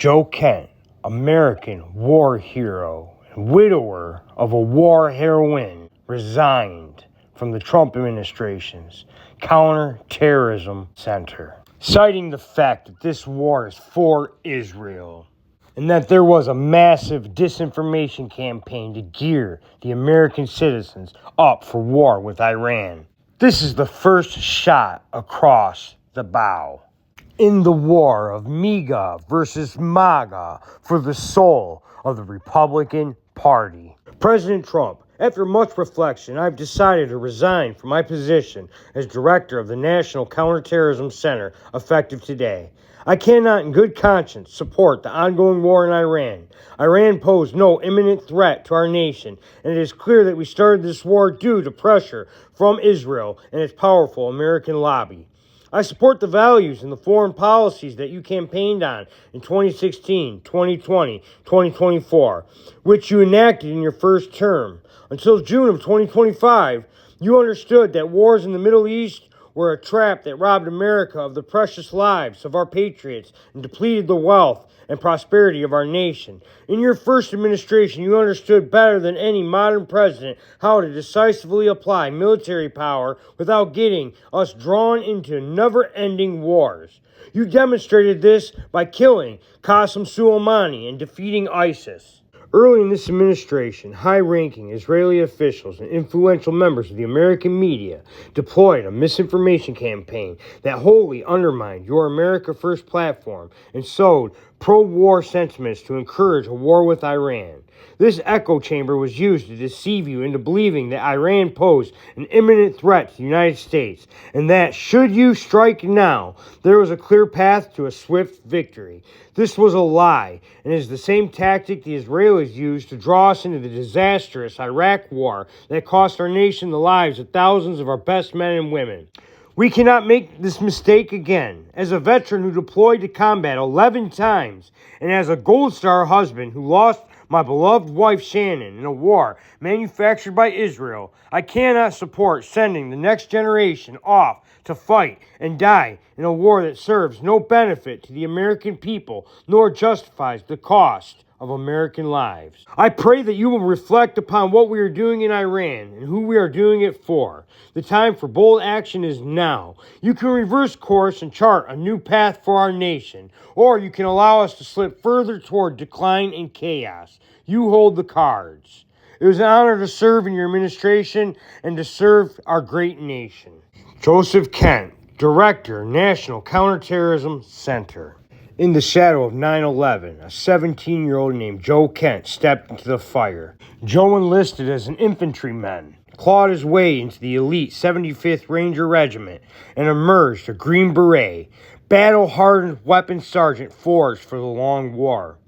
Joe Kent, American war hero and widower of a war heroine, resigned from the Trump administration's counterterrorism center, citing the fact that this war is for Israel and that there was a massive disinformation campaign to gear the American citizens up for war with Iran. This is the first shot across the bow in the war of MAGA versus MAGA for the soul of the Republican Party. President Trump, after much reflection, I've decided to resign from my position as director of the National Counterterrorism Center effective today. I cannot in good conscience support the ongoing war in Iran. Iran posed no imminent threat to our nation, and it is clear that we started this war due to pressure from Israel and its powerful American lobby. I support the values and the foreign policies that you campaigned on in 2016, 2020, 2024, which you enacted in your first term. Until June of 2025, you understood that wars in the Middle East were a trap that robbed America of the precious lives of our patriots and depleted the wealth and prosperity of our nation. In your first administration, you understood better than any modern president how to decisively apply military power without getting us drawn into never-ending wars. You demonstrated this by killing Qasem Soleimani and defeating ISIS. Early in this administration, high-ranking Israeli officials and influential members of the American media deployed a misinformation campaign that wholly undermined your America First platform and sowed pro-war sentiments to encourage a war with Iran. This echo chamber was used to deceive you into believing that Iran posed an imminent threat to the United States, and that, should you strike now, there was a clear path to a swift victory. This was a lie, and is the same tactic the Israelis used to draw us into the disastrous Iraq war that cost our nation the lives of thousands of our best men and women. We cannot make this mistake again. As a veteran who deployed to combat 11 times, and as a Gold Star husband who lost my beloved wife Shannon in a war manufactured by Israel, I cannot support sending the next generation off to fight and die in a war that serves no benefit to the American people nor justifies the cost of American lives. I pray that you will reflect upon what we are doing in Iran and who we are doing it for. The time for bold action is now. You can reverse course and chart a new path for our nation, or you can allow us to slip further toward decline and chaos. You hold the cards. It was an honor to serve in your administration and to serve our great nation. Joseph Kent, Director, National Counterterrorism Center. In the shadow of 9/11, a 17-year-old named Joe Kent stepped into the fire. Joe enlisted as an infantryman, clawed his way into the elite 75th Ranger Regiment, and emerged a Green Beret, battle-hardened weapons sergeant forged for the long war.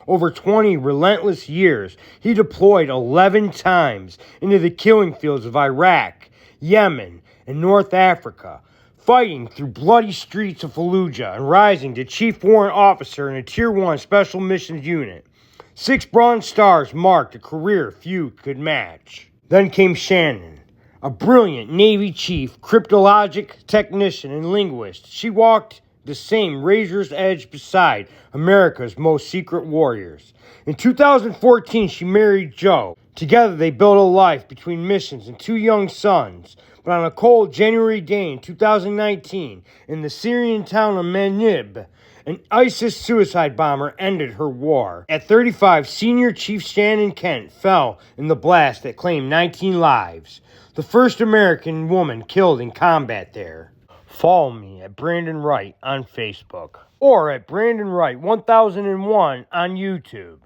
Over 20 relentless years, he deployed 11 times into the killing fields of Iraq, Yemen, and North Africa, fighting through bloody streets of Fallujah and rising to Chief Warrant Officer in a Tier 1 Special Missions Unit. 6 Bronze Stars marked a career few could match. Then came Shannon, a brilliant Navy chief, cryptologic technician, and linguist. She walked the same razor's edge beside America's most secret warriors. In 2014, she married Joe. Together, they built a life between missions and 2 young sons. But on a cold January day in 2019, in the Syrian town of Manib, an ISIS suicide bomber ended her war. At 35, Senior Chief Shannon Kent fell in the blast that claimed 19 lives, the first American woman killed in combat there. Follow me at Brandon Wright on Facebook or at Brandon Wright 1001 on YouTube.